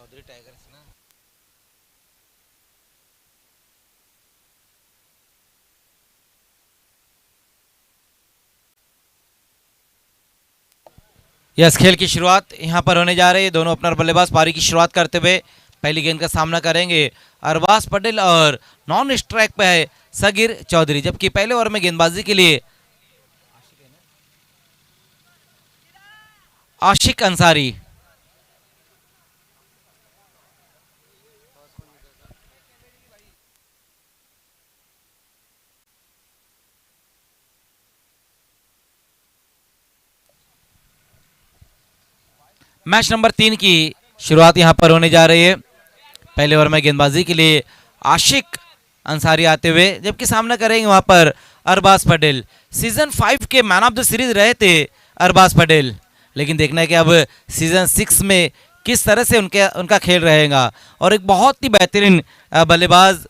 Chaudhary tigers ना। Yes, खेल की शुरुआत यहाँ पर होने जा रही है। दोनों अपना बल्लेबाज पारी की शुरुआत करते हुए पहली गेंद का सामना करेंगे अरबाज पटेल और नॉन स्ट्राइक पे है सगीर चौधरी, जबकि पहले ओवर में गेंदबाजी के लिए आशिक अंसारी। मैच नंबर 3 की शुरुआत यहाँ पर होने जा रही है। पहले ओवर में गेंदबाजी के लिए आशिक अंसारी आते हुए, जबकि सामना करेंगे वहां पर अरबाज पटेल। सीजन 5 के मैन ऑफ द सीरीज रहे थे अरबाज पटेल, लेकिन देखना है कि अब सीजन 6 में किस तरह से उनका खेल रहेगा। और एक बहुत ही बेहतरीन बल्लेबाज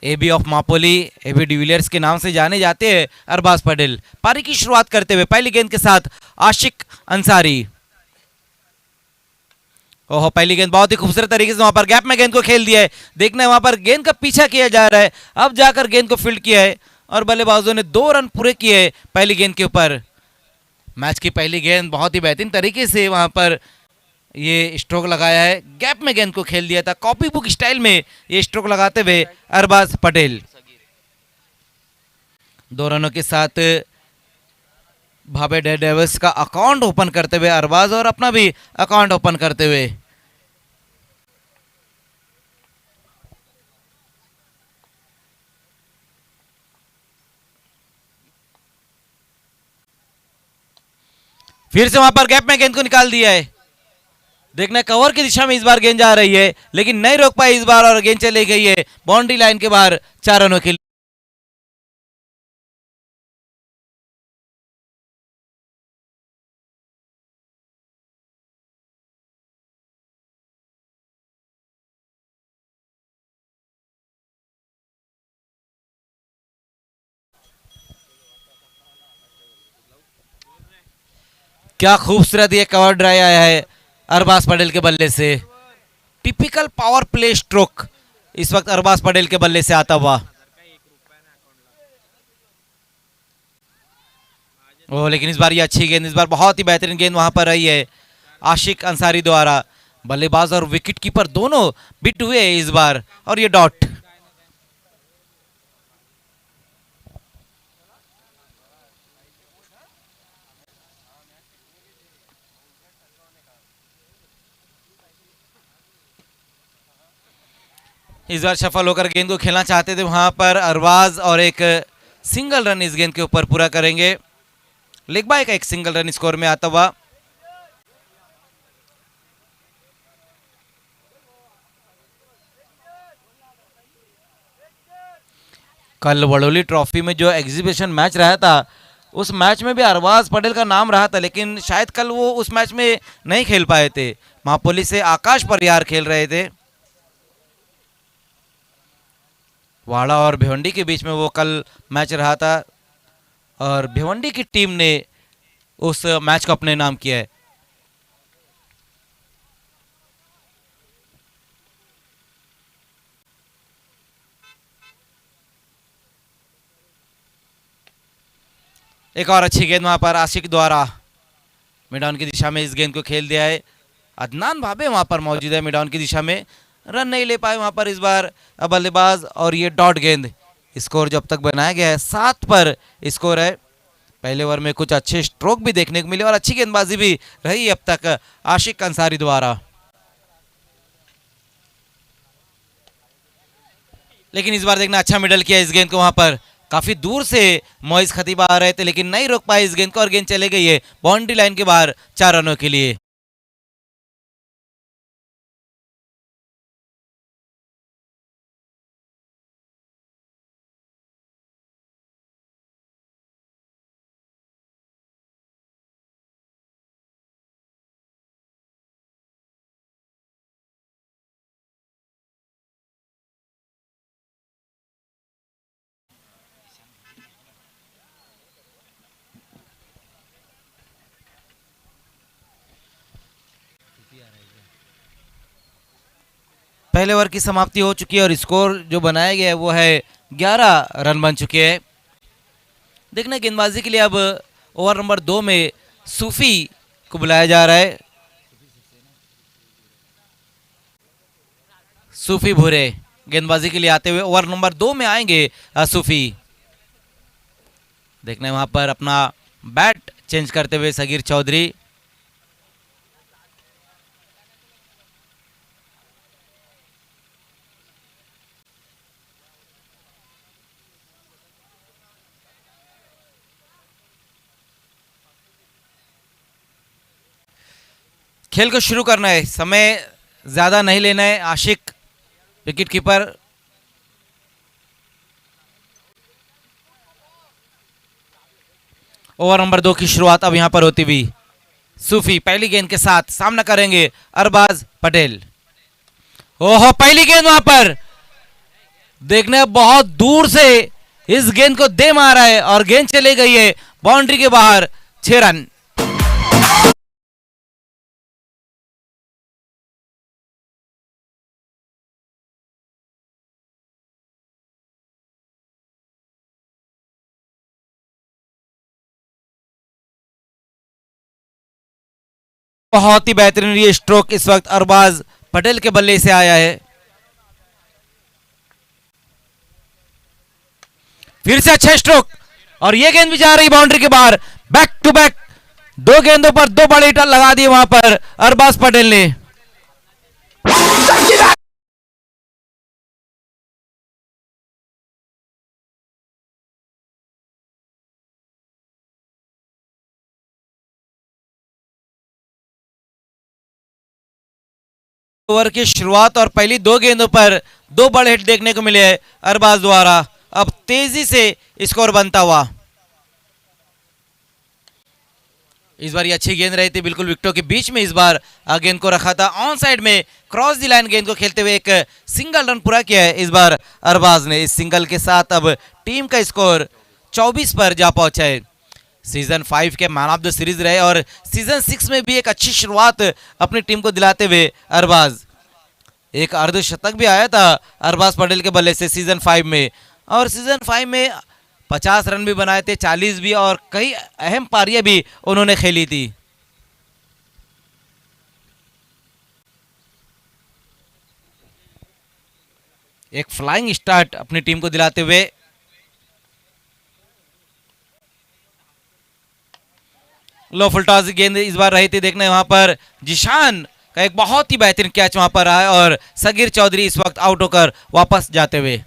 एबी ऑफ मापोली, एबी डिविलियर्स के नाम से जाने जाते हैं अरबाज पटेल। पारी की शुरुआत करते हुए पहली गेंद के साथ आशिक अंसारी। ओहो, पहली गेंद बहुत ही खूबसूरत तरीके से वहां पर गैप में गेंद को खेल दिया है। देखना है वहां पर गेंद का पीछा किया जा रहा है, अब जाकर गेंद को फील्ड किया है और बल्लेबाजों ने 2 रन पूरे किए पहली गेंद के ऊपर। मैच की पहली गेंद बहुत ही बेहतरीन तरीके से वहां पर ये स्ट्रोक लगाया है, गैप में गेंद को खेल दिया था, कॉपी बुक स्टाइल में ये स्ट्रोक लगाते हुए अरबाज पटेल। 2 रनों के साथ भावे डेविस का अकाउंट ओपन करते हुए अरबाज और अपना भी अकाउंट ओपन करते हुए। फिर से वहां पर गैप में गेंद को निकाल दिया है। देखना कवर की दिशा में इस बार गेंद जा रही है, लेकिन नहीं रोक पाई इस बार और गेंद चली गई है बाउंड्री लाइन के बाहर 4 रनों के लिए। क्या खूबसूरत ये कवर ड्राइव आया है अरबाज पटेल के बल्ले से। टिपिकल पावर प्ले स्ट्रोक इस वक्त अरबाज पटेल के बल्ले से आता हुआ। ओह, लेकिन इस बार ये अच्छी गेंद, इस बार बहुत ही बेहतरीन गेंद वहां पर रही है आशिक अंसारी द्वारा। बल्लेबाज और विकेट कीपर दोनों बिट हुए इस बार और ये डॉट। इस बार सफल होकर गेंद को खेलना चाहते थे वहां पर अरबाज और एक सिंगल रन इस गेंद के ऊपर पूरा करेंगे। लेग बाय का एक सिंगल रन स्कोर में आता हुआ। कल वडोली ट्रॉफी में जो एग्जीबिशन मैच रहा था, उस मैच में भी अरबाज पटेल का नाम रहा था, लेकिन शायद कल वो उस मैच में नहीं खेल पाए थे। मापोली से आकाश परियार खेल रहे थे। वाड़ा और भिवंडी के बीच में वो कल मैच रहा था और भिवंडी की टीम ने उस मैच को अपने नाम किया है। एक और अच्छी गेंद वहां पर आशिक द्वारा मिडाउन की दिशा में इस गेंद को खेल दिया है। अदनान भाबे वहां पर मौजूद है मिडाउन की दिशा में, रन नहीं ले पाए वहां पर इस बार बल्लेबाज और ये डॉट गेंद। स्कोर जब तक बनाया गया है 7 पर स्कोर है। पहले ओवर में कुछ अच्छे स्ट्रोक भी देखने को मिले और अच्छी गेंदबाजी भी रही अब तक आशिक अंसारी द्वारा। लेकिन इस बार देखना अच्छा मिडल किया इस गेंद को, वहां पर काफी दूर से मोइज खतीबा आ रहे थे लेकिन नहीं रोक पाए इस गेंद को और गेंद चले गई है बाउंड्री लाइन के बाहर 4 रनों के लिए। पहले ओवर की समाप्ति हो चुकी है और स्कोर जो बनाया गया है वो है 11 रन बन चुके हैं। देखना गेंदबाजी के लिए अब ओवर नंबर 2 में सूफी को बुलाया जा रहा है। सूफी भूरे गेंदबाजी के लिए आते हुए ओवर नंबर 2 में आएंगे सूफी। देखने वहां पर अपना बैट चेंज करते हुए सगीर चौधरी। खेल को शुरू करना है, समय ज्यादा नहीं लेना है। आशिक विकेट कीपर। ओवर नंबर 2 की शुरुआत अब यहां पर होती हुई सूफी पहली गेंद के साथ सामना करेंगे अरबाज पटेल। ओहो, पहली गेंद वहां पर देखने बहुत दूर से इस गेंद को दे मारा है और गेंद चली गई है बाउंड्री के बाहर। 6 रन। बहुत ही बेहतरीन ये स्ट्रोक इस वक्त अरबाज पटेल के बल्ले से आया है। फिर से अच्छा स्ट्रोक और ये गेंद भी जा रही बाउंड्री के बाहर। बैक टू बैक 2 गेंदों पर 2 बड़े हिट लगा दिए वहां पर अरबाज पटेल ने। ओवर की शुरुआत और पहली 2 गेंदों पर 2 बड़े हिट देखने को मिले हैं अरबाज द्वारा। अब तेजी से स्कोर बनता हुआ। इस बार ये अच्छी गेंद रही थी, बिल्कुल विकेटों के बीच में इस बार गेंद को रखा था। ऑन साइड में क्रॉस दी लाइन गेंद को खेलते हुए एक सिंगल रन पूरा किया है इस बार अरबाज ने। इस सिंगल के साथ अब टीम का स्कोर 24 पर जा पहुंचा है। सीजन 5 के मैन ऑफ द सीरीज रहे और सीजन 6 में भी एक अच्छी शुरुआत अपनी टीम को दिलाते हुए अरबाज। एक अर्धशतक भी आया था अरबाज पटेल के बल्ले से सीजन 5 में, और सीजन 5 में 50 रन भी बनाए थे, 40 भी, और कई अहम पारियां भी उन्होंने खेली थी। एक फ्लाइंग स्टार्ट अपनी टीम को दिलाते हुए लो फुल टॉस गेंद इस बार रही थी। देखने वहां पर जिशान का एक बहुत ही बेहतरीन कैच वहां पर आया और सगीर चौधरी इस वक्त आउट होकर वापस जाते हुए।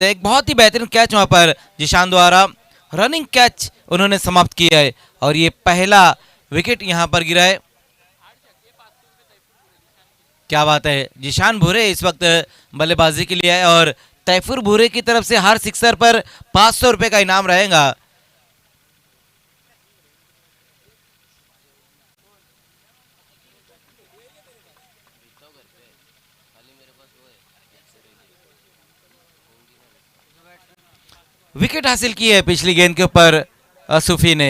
एक बहुत ही बेहतरीन कैच वहां पर जिशान द्वारा, रनिंग कैच उन्होंने समाप्त किया है और ये पहला विकेट यहां पर गिरा है। क्या बात है, जिशान भूरे इस वक्त बल्लेबाजी के लिए आए और तैफुर भूरे की तरफ से हर सिक्सर पर 500 रुपए का इनाम रहेगा। विकेट हासिल की है पिछली गेंद के ऊपर सूफी ने।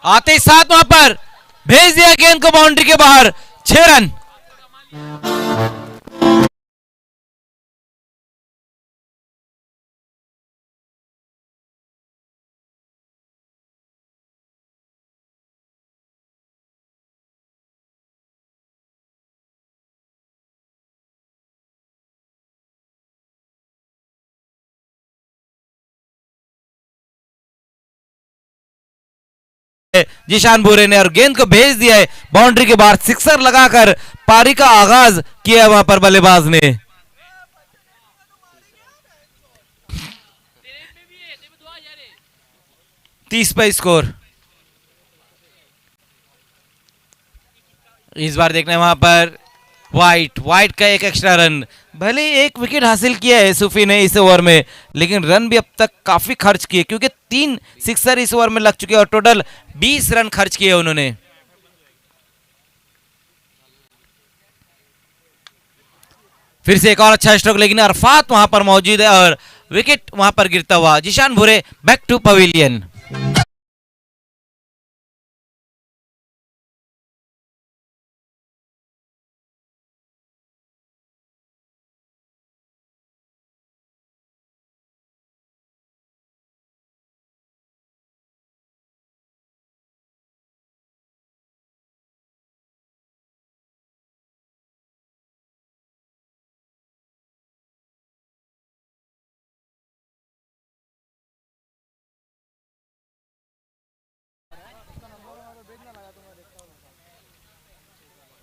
आते ही साथ वहां पर भेज दिया गेंद को बाउंड्री के बाहर। 6 रन। जिशान भूरे ने और गेंद को भेज दिया है बाउंड्री के बाहर। सिक्सर लगाकर पारी का आगाज किया वहां पर बल्लेबाज ने। तीस पे स्कोर। इस बार देखना है वहां पर वाइट वाइट का एक एक्स्ट्रा रन। भले ही एक विकेट हासिल किया है सूफी ने इस ओवर में, लेकिन रन भी अब तक काफी खर्च किए क्योंकि 3 सिक्सर इस ओवर में लग चुके हैं और टोटल 20 रन खर्च किए उन्होंने। फिर से एक और अच्छा स्ट्रोक, लेकिन अरफात वहां पर मौजूद है और विकेट वहां पर गिरता हुआ। जिशान भुरे बैक टू पवेलियन।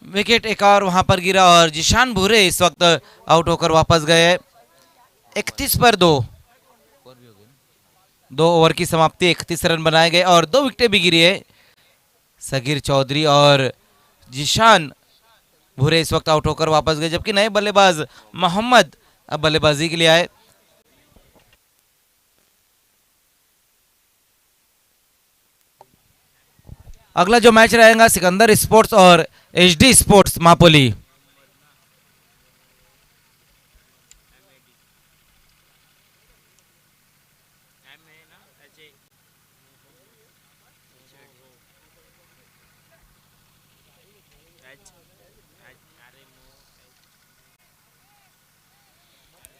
विकेट एक और वहां पर गिरा और जिशान भूरे इस वक्त आउट होकर वापस गए। 31 पर 2 ओवर की समाप्ति, 31 रन बनाए गए और 2 विकेटें भी गिरी है। सगीर चौधरी और जिशान भूरे इस वक्त आउट होकर वापस गए, जबकि नए बल्लेबाज मोहम्मद अब बल्लेबाजी के लिए आए। अगला जो मैच रहेगा सिकंदर स्पोर्ट्स और एचडी स्पोर्ट्स मापोली।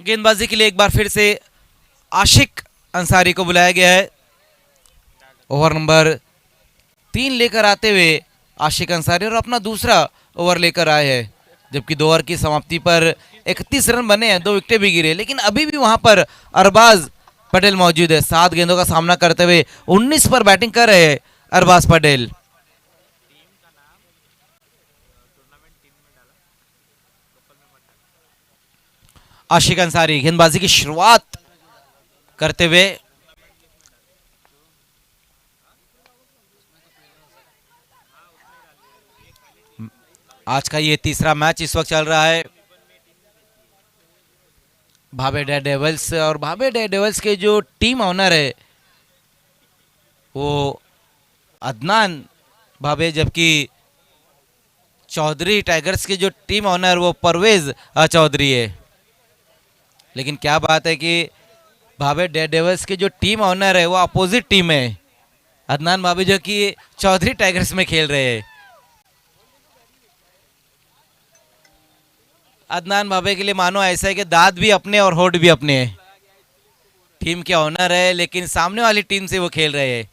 गेंदबाजी के लिए एक बार फिर से आशिक अंसारी को बुलाया गया है। ओवर नंबर 3 लेकर आते हुए आशिक अंसारी और अपना दूसरा ओवर लेकर आए हैं, जबकि 2 ओवर की समाप्ति पर 31 रन बने हैं, 2 विकेटें भी गिरे, लेकिन अभी भी वहां पर अरबाज पटेल मौजूद है। 7 गेंदों का सामना करते हुए 19 पर बैटिंग कर रहे हैं अरबाज पटेल। आशिक अंसारी गेंदबाजी की शुरुआत करते हुए आज का ये तीसरा मैच इस वक्त चल रहा है भाभे डेयर डेविल्स और भाभे डेयर डेविल्स के जो टीम ऑनर है वो अदनान भाभे, जबकि चौधरी टाइगर्स के जो टीम ऑनर वो परवेज चौधरी है। लेकिन क्या बात है कि भाभे डेयर डेविल्स के जो टीम ऑनर है वो अपोजिट टीम है, अदनान भाभे जो कि चौधरी टाइगर्स में खेल रहे हैं। अदनान भाभे के लिए मानो ऐसा है कि दांत भी अपने और होठ भी अपने हैं। टीम के ऑनर है लेकिन सामने वाली टीम से वो खेल रहे हैं।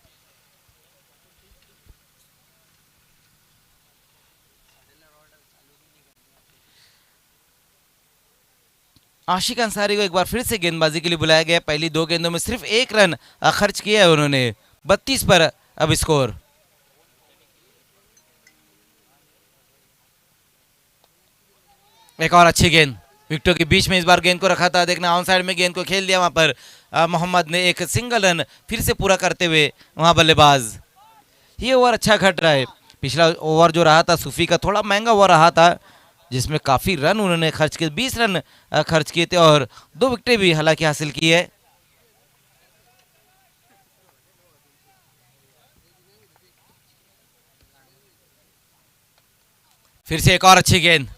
आशिक अंसारी को एक बार फिर से गेंदबाजी के लिए बुलाया गया। पहली 2 गेंदों में सिर्फ 1 रन खर्च किया है उन्होंने। 32 पर अब स्कोर। एक और अच्छी गेंद, विकेटों के बीच में इस बार गेंद को रखा था, देखना ऑन साइड में गेंद को खेल दिया। वहां पर मोहम्मद ने एक सिंगल रन फिर से पूरा करते हुए वहां बल्लेबाज। ये ओवर अच्छा घट रहा है। पिछला ओवर जो रहा था सूफी का थोड़ा महंगा ओवर रहा था, जिसमें काफी रन उन्होंने खर्च किए, 20 रन खर्च किए थे और 2 विकेटें भी हालांकि हासिल की है। फिर से एक और अच्छी गेंद।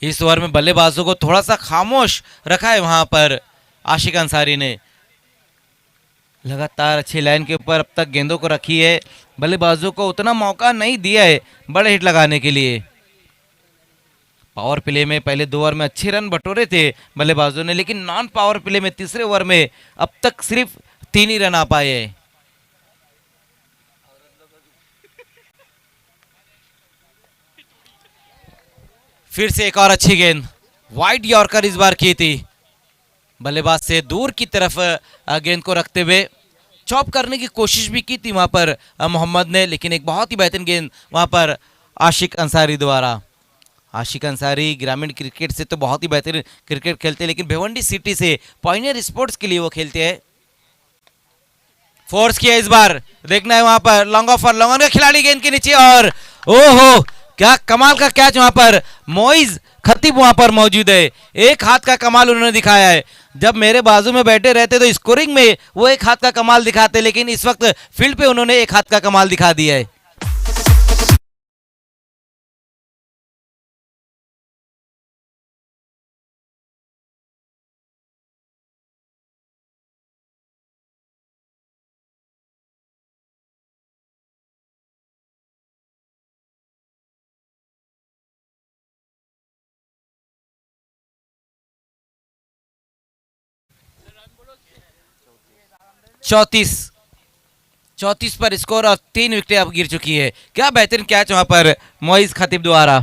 इस ओवर में बल्लेबाजों को थोड़ा सा खामोश रखा है वहां पर आशिक अंसारी ने। लगातार अच्छी लाइन के ऊपर अब तक गेंदों को रखी है, बल्लेबाजों को उतना मौका नहीं दिया है बड़े हिट लगाने के लिए। पावर प्ले में पहले 2 ओवर में अच्छे रन बटोरे थे बल्लेबाजों ने, लेकिन नॉन पावर प्ले में तीसरे ओवर में अब तक सिर्फ 3 ही रन आ पाए हैं। फिर से एक और अच्छी गेंद, वाइड यॉर्कर इस बार की थी, बल्लेबाज से दूर की तरफ गेंद को रखते हुए चॉप करने की कोशिश भी की थी वहां पर मोहम्मद ने, लेकिन एक बहुत ही बेहतरीन गेंद वहां पर आशिक अंसारी द्वारा। आशिक अंसारी ग्रामीण क्रिकेट से तो बहुत ही बेहतरीन क्रिकेट खेलते हैं, लेकिन भिवंडी सिटी से पॉइनियर स्पोर्ट्स के लिए वो खेलते हैं। फोर्स किया इस बार, देखना है वहां पर लॉन्ग ऑफ, लॉन्ग ऑन का खिलाड़ी गेंद के नीचे और ओहो क्या कमाल का कैच वहां पर, मोइज खतीब वहां पर मौजूद है, एक हाथ का कमाल उन्होंने दिखाया है। जब मेरे बाजू में बैठे रहते तो स्कोरिंग में वो एक हाथ का कमाल दिखाते, लेकिन इस वक्त फील्ड पे उन्होंने एक हाथ का कमाल दिखा दिया है। चौतीस 34 पर स्कोर और 3 विकेटें अब गिर चुकी है। क्या बेहतरीन कैच वहां पर मोइज खतीब द्वारा।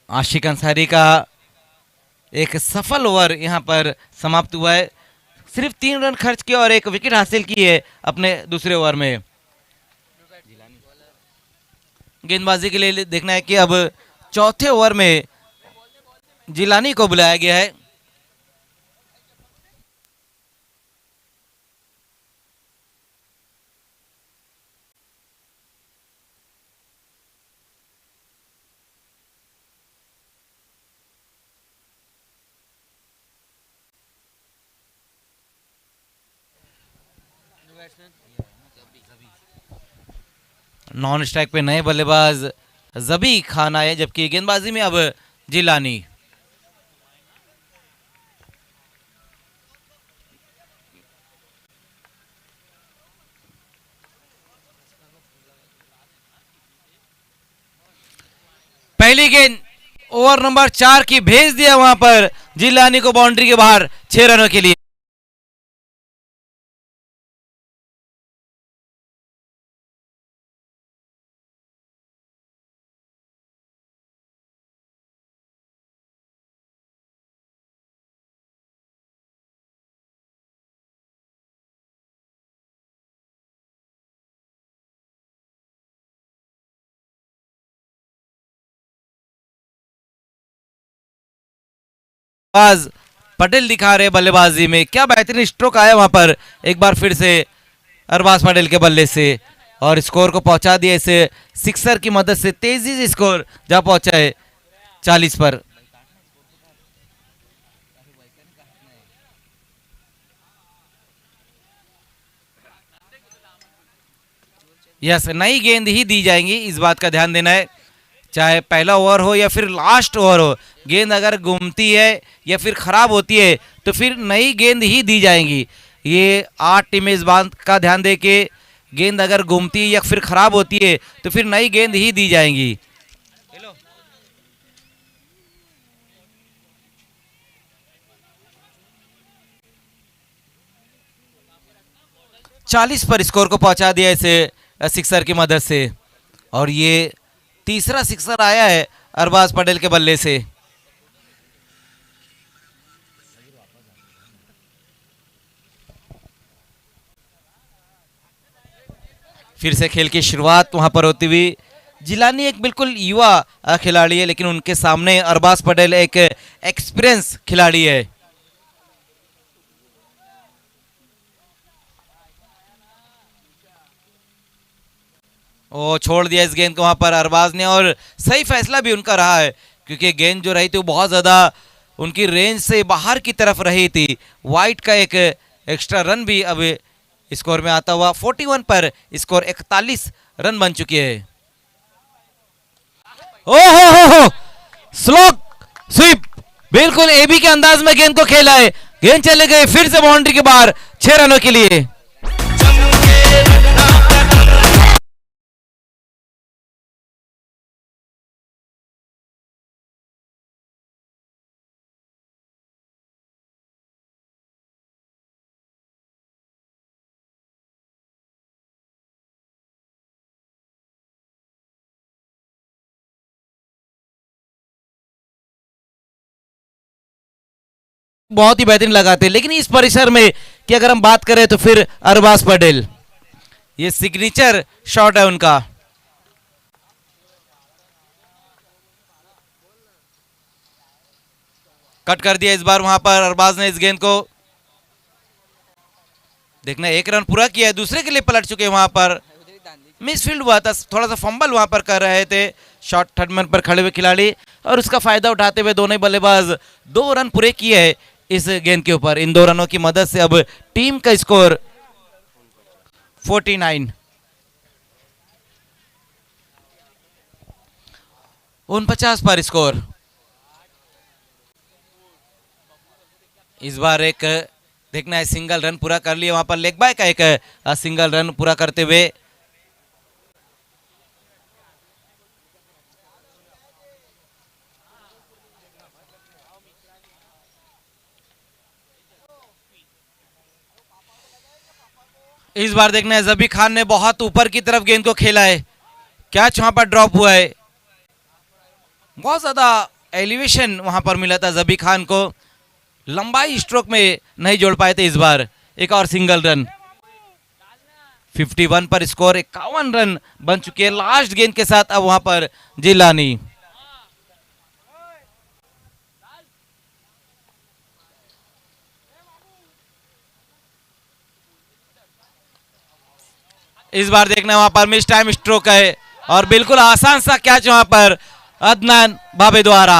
आशिक अंसारी का एक सफल ओवर यहां पर समाप्त हुआ है। सिर्फ 3 रन खर्च किए और एक विकेट हासिल की है अपने दूसरे ओवर में। गेंदबाजी के लिए देखना है कि अब चौथे ओवर में जिलानी को बुलाया गया है। नॉन स्ट्राइक पे नए बल्लेबाज जबी खान आए, जबकि गेंदबाजी में अब जिलानी। पहली गेंद ओवर नंबर 4 की भेज दिया वहां पर जिलानी को बाउंड्री के बाहर 6 रनों के लिए। बल्लेबाज पटेल दिखा रहे बल्लेबाजी में, क्या बेहतरीन स्ट्रोक आया वहां पर एक बार फिर से अरबाज पटेल के बल्ले से, और स्कोर को पहुंचा दिया इसे सिक्सर की मदद से। तेजी से स्कोर जा पहुंचा है 40 पर। यस, नई गेंद ही दी जाएंगी, इस बात का ध्यान देना है। चाहे पहला ओवर हो या फिर लास्ट ओवर हो, गेंद अगर घूमती है या फिर खराब होती है तो फिर नई गेंद ही दी जाएंगी। ये 8 टीमें इस बात का ध्यान दे के गेंद अगर घूमती है या फिर खराब होती है तो फिर नई गेंद ही दी जाएंगी। 40 पर स्कोर को पहुंचा दिया इसे सिक्सर की मदद से, और ये तीसरा सिक्सर आया है अरबाज पटेल के बल्ले से। फिर से खेल की शुरुआत वहां पर होती हुई। जिलानी एक बिल्कुल युवा खिलाड़ी है, लेकिन उनके सामने अरबाज पटेल एक एक्सपीरियंस खिलाड़ी है। वो छोड़ दिया इस गेंद को वहां पर अरबाज ने, और सही फैसला भी उनका रहा है, क्योंकि गेंद जो रही थी वो बहुत ज्यादा उनकी रेंज से बाहर की तरफ रही थी। वाइट का एक एक्स्ट्रा रन भी अब स्कोर में आता हुआ 41 पर स्कोर 41 रन बन चुके हैं। ओहो, स्लो स्वीप, बिल्कुल एबी के अंदाज में गेंद को खेला है, गेंद चले गए फिर से बाउंड्री के बाहर 6 रनों के लिए। बहुत ही बेहतरीन लगाते हैं, लेकिन इस परिसर में कि अगर हम बात करें तो फिर अरबाज पटेल, ये सिग्नेचर शॉट है उनका। कट कर दिया इस बार वहां पर अरबाज ने इस गेंद को। देखना, 1 रन पूरा किया है, दूसरे के लिए पलट चुके हैं वहां पर मिसफील्ड हुआ था, थोड़ा सा फंबल वहां पर कर रहे थे शॉर्ट थर्ड मैन पर खड़े हुए खिलाड़ी, और उसका फायदा उठाते हुए दोनों ही बल्लेबाज 2 रन पूरे किए हैं इस गेंद के ऊपर। इन 2 रनों की मदद से अब टीम का स्कोर 49, 49 पर स्कोर। इस बार एक देखना है, सिंगल रन पूरा कर लिए वहां पर लेग बाय का एक सिंगल रन पूरा करते हुए। इस बार देखना है, जबी खान ने बहुत ऊपर की तरफ गेंद को खेला है, कैच वहां पर ड्रॉप हुआ है, बहुत ज्यादा एलिवेशन वहां पर मिला था जबी खान को, लंबाई स्ट्रोक में नहीं जोड़ पाए थे। इस बार एक और सिंगल रन, 51 पर स्कोर, 51 रन बन चुके हैं लास्ट गेंद के साथ अब वहां पर जिलानी। इस बार देखना वहां पर मिस टाइम स्ट्रोक है और बिल्कुल आसान सा कैच वहां पर अदनान भाभे द्वारा।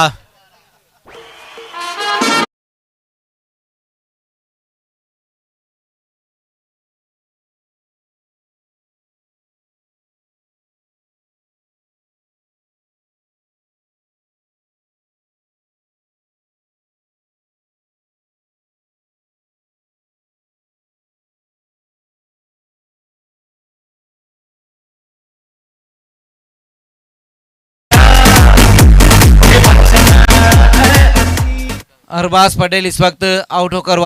अरबाज पटेल इस वक्त आउट होकर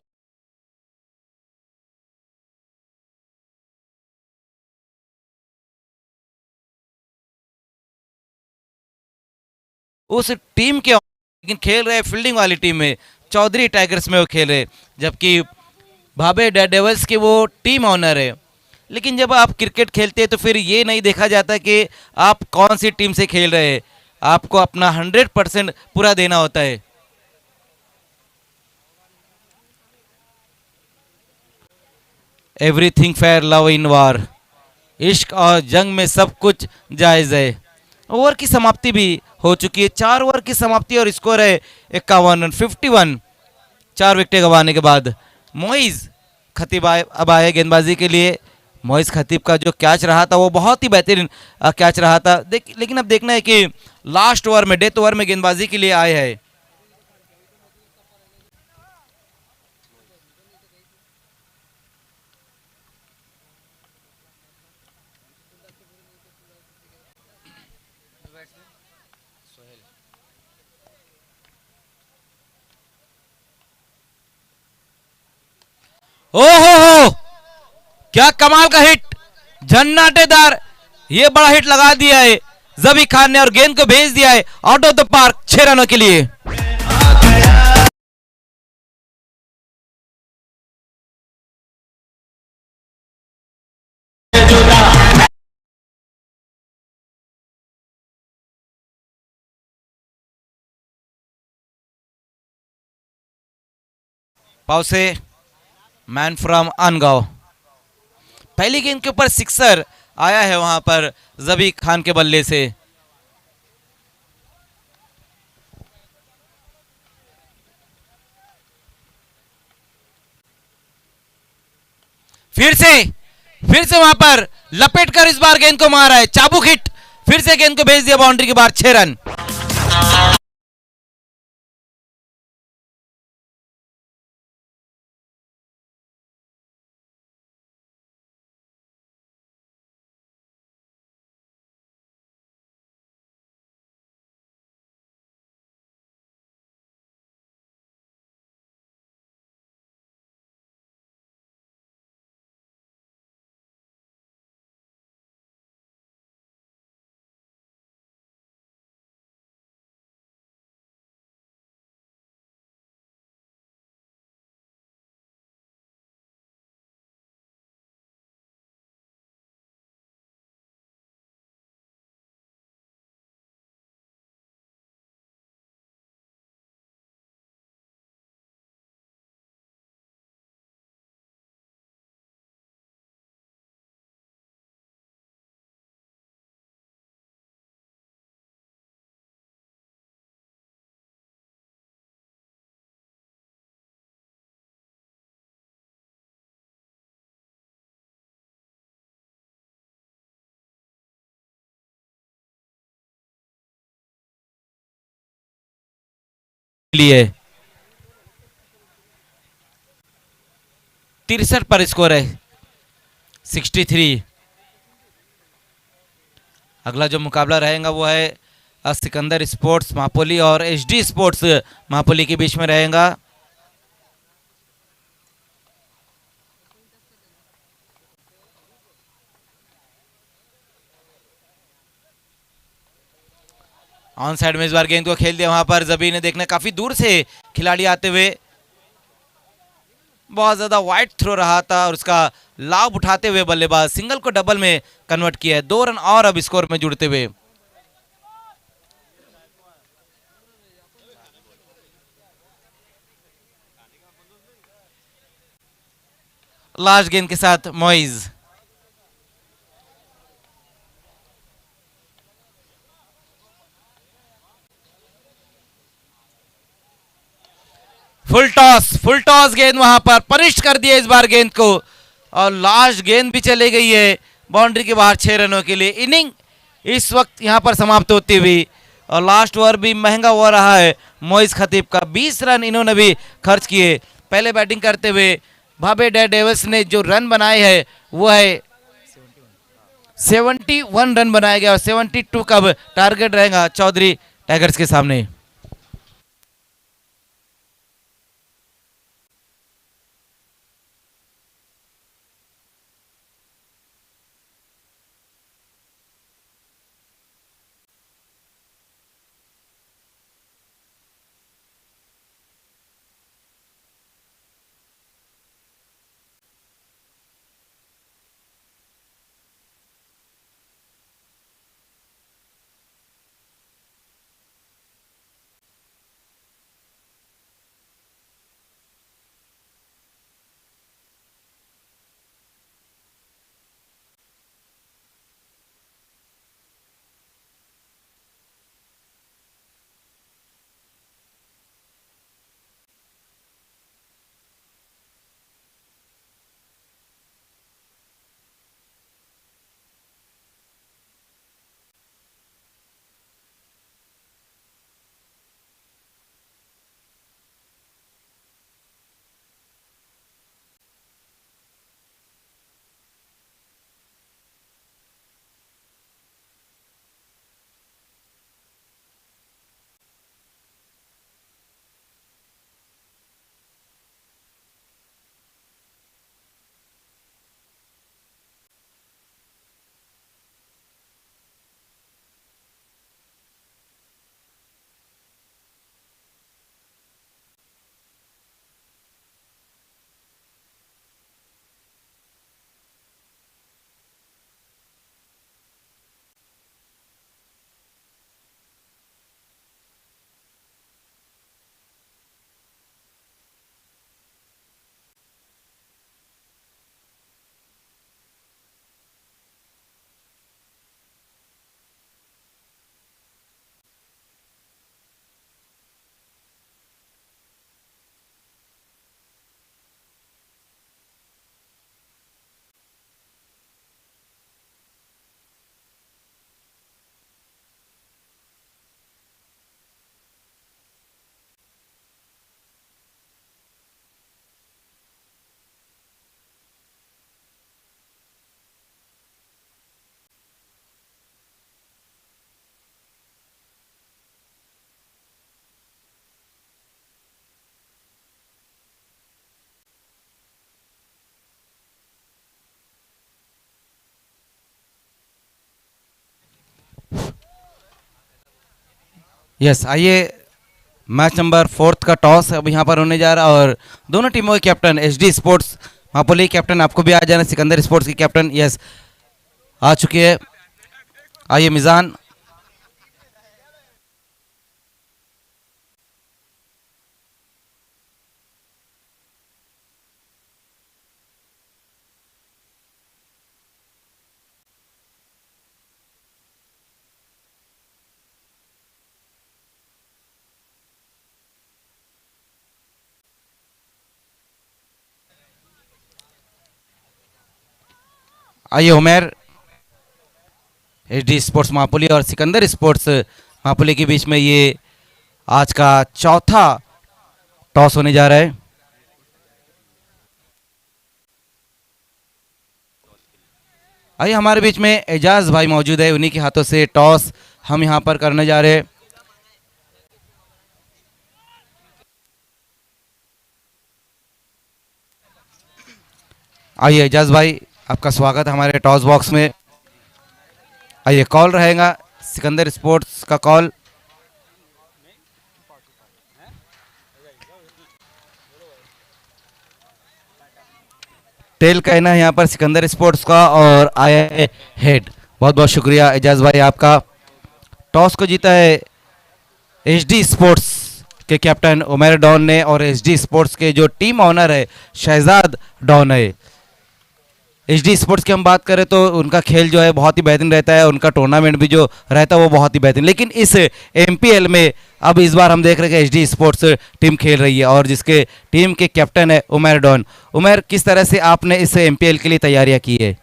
उस टीम के, लेकिन खेल रहे फील्डिंग वाली टीम में, चौधरी टाइगर्स में वो खेल रहे, जबकि भाभे डेविल्स के वो टीम ऑनर है। लेकिन जब आप क्रिकेट खेलते हैं तो फिर ये नहीं देखा जाता कि आप कौन सी टीम से खेल रहे हैं, आपको अपना 100% पूरा देना होता है। एवरीथिंग फेयर लव इन वार, इश्क और जंग में सब कुछ जायज है। ओवर की समाप्ति भी हो चुकी है, 4 ओवर की समाप्ति और स्कोर है 51 रन, 51, 4 विकेटें गंवाने के बाद। मोइज खतीब अब आए गेंदबाजी के लिए। मोइज खतीब का जो कैच रहा था वो बहुत ही बेहतरीन कैच रहा था, लेकिन अब देखना है कि लास्ट ओवर में, डेथ ओवर में गेंदबाजी के लिए आए हैं। ओहो, क्या कमाल का हिट, झन्नाटेदार, ये बड़ा हिट लगा दिया है जबी खान ने और गेंद को भेज दिया है आउट ऑफ द पार्क 6 रनों के लिए। पाउसे, मैन फ्रॉम अनगांव, पहली गेंद के ऊपर सिक्सर आया है वहां पर जबी खान के बल्ले से। फिर से वहां पर लपेट कर इस बार गेंद को मारा है, चाबुक हिट, फिर से गेंद को भेज दिया बाउंड्री के बाहर, 6 रन। लिए 63 पर स्कोर है 63। अगला जो मुकाबला रहेगा वो है सिकंदर स्पोर्ट्स मापोली और एचडी स्पोर्ट्स मापोली के बीच में रहेगा। ऑन साइड में इस बार गेंद को खेल दिया, वहां पर जबी ने देखना काफी दूर से खिलाड़ी आते हुए, बहुत ज्यादा वाइड थ्रो रहा था और उसका लाभ उठाते हुए बल्लेबाज सिंगल को डबल में कन्वर्ट किया है। 2 रन और अब स्कोर में जुड़ते हुए। लास्ट गेंद के साथ मोइज, फुल टॉस गेंद वहां पर पनिश कर दिया इस बार गेंद को, और लास्ट गेंद भी चली गई है बाउंड्री के बाहर 6 रनों के लिए। इनिंग इस वक्त यहां पर समाप्त होती हुई और लास्ट ओवर भी महंगा हो रहा है मोइज खतीब का। 20 रन इन्होंने भी खर्च किए। पहले बैटिंग करते हुए भाबे डेविल्स ने जो रन बनाए हैं वो है 71 रन बनाया गया और 72 का टारगेट रहेगा चौधरी टाइगर्स के सामने। यस, आइए मैच नंबर 4 का टॉस अब यहाँ पर होने जा रहा है और दोनों टीमों के कैप्टन एचडी स्पोर्ट्स मापोली कैप्टन, आपको भी आ जाना, सिकंदर स्पोर्ट्स की कैप्टन यस आ चुकी है। आइए मिजान, आइए उमेर, एचडी स्पोर्ट्स मापोली और सिकंदर स्पोर्ट्स मापोली के बीच में ये आज का चौथा टॉस होने जा रहा है। आइए हमारे बीच में एजाज भाई मौजूद है, उन्हीं के हाथों से टॉस हम यहां पर करने जा रहे हैं। आइए एजाज भाई, आपका स्वागत है हमारे टॉस बॉक्स में। आइए कॉल रहेगा सिकंदर स्पोर्ट्स का कॉल। टेल कहना है यहाँ पर सिकंदर स्पोर्ट्स का और आया है हेड। बहुत बहुत शुक्रिया एजाज भाई आपका। टॉस को जीता है एचडी स्पोर्ट्स के कैप्टन उमर डॉन ने और एचडी स्पोर्ट्स के जो टीम ऑनर है शहजाद डॉन है। एचडी स्पोर्ट्स की हम बात करें तो उनका खेल जो है बहुत ही बेहतरीन रहता है, उनका टूर्नामेंट भी जो रहता है वो बहुत ही बेहतरीन। लेकिन इस एमपीएल में अब इस बार हम देख रहे हैं कि एचडी स्पोर्ट्स टीम खेल रही है और जिसके टीम के कैप्टन है उमर डॉन। उमर, किस तरह से आपने इस एमपीएल के लिए तैयारियां की है?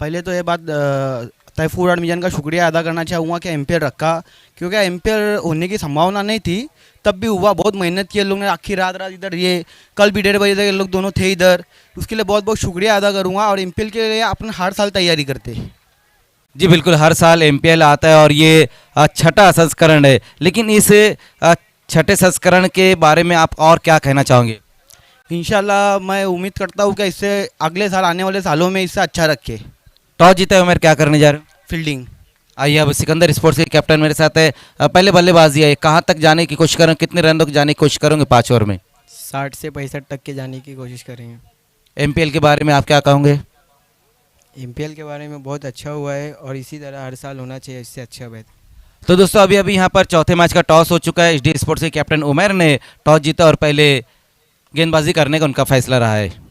पहले तो ये बात तैफूर एडमिशन का शुक्रिया अदा करना चाहूँगा कि एमपीएल रखा, क्योंकि एमपीएल होने की संभावना नहीं थी, तब भी हुआ। बहुत मेहनत की लोग ने, आखिर रात रात इधर, ये कल भी 1:30 बजे तक ये लोग दोनों थे इधर। उसके लिए बहुत बहुत शुक्रिया अदा करूँगा। और एमपीएल के लिए अपने हर साल तैयारी करते हैं। जी बिल्कुल, हर साल एमपीएल आता है और ये छठा संस्करण है। लेकिन इस छठे संस्करण के बारे में आप और क्या कहना चाहोगे? इंशाल्लाह मैं उम्मीद करता हूँ कि इससे अगले साल, आने वाले सालों में इससे अच्छा रखे। टॉस जीता है उमर, क्या करने जा रहे हो? फील्डिंग। आइए अब सिकंदर स्पोर्ट्स के कैप्टन मेरे साथ है। पहले बल्लेबाजी है, कहाँ तक जाने की कोशिश करें, कितने रन तक जाने की कोशिश करोगे 5 ओवर में? 60 से 65 तक के जाने की कोशिश करेंगे। एमपीएल के बारे में आप क्या कहोगे? एमपीएल के बारे में बहुत अच्छा हुआ है और इसी तरह हर साल होना चाहिए, इससे अच्छा बेहतर। तो दोस्तों अभी अभी यहाँ पर चौथे मैच का टॉस हो चुका है। एचडी स्पोर्ट्स के कैप्टन उमर ने टॉस जीता और पहले गेंदबाजी करने का उनका फैसला रहा है।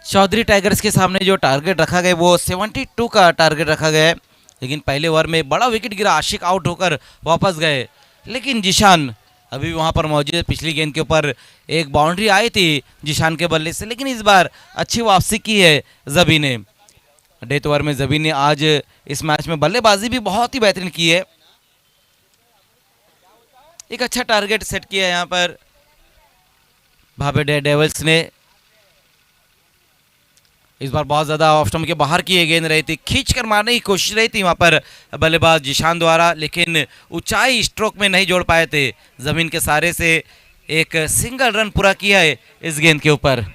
चौधरी टाइगर्स के सामने जो टारगेट रखा गया वो 72 का टारगेट रखा गया है। लेकिन पहले ओवर में बड़ा विकेट गिरा, आशिक आउट होकर वापस गए। लेकिन जिशान अभी भी वहां पर मौजूद है। पिछली गेंद के ऊपर एक बाउंड्री आई थी जिशान के बल्ले से, लेकिन इस बार अच्छी वापसी की है जबी ने। डेथ ओवर में जबी ने आज इस मैच में बल्लेबाजी भी बहुत ही बेहतरीन की है। एक अच्छा टारगेट सेट किया है यहाँ पर भाभे डेविल्स ने। इस बार बहुत ज़्यादा ऑफ स्टंप के बाहर की ये गेंद रही थी, खींच कर मारने की कोशिश रही थी वहाँ पर बल्लेबाज जिशान द्वारा, लेकिन ऊंचाई स्ट्रोक में नहीं जोड़ पाए थे। ज़मीन के सहारे से एक सिंगल रन पूरा किया है इस गेंद के ऊपर।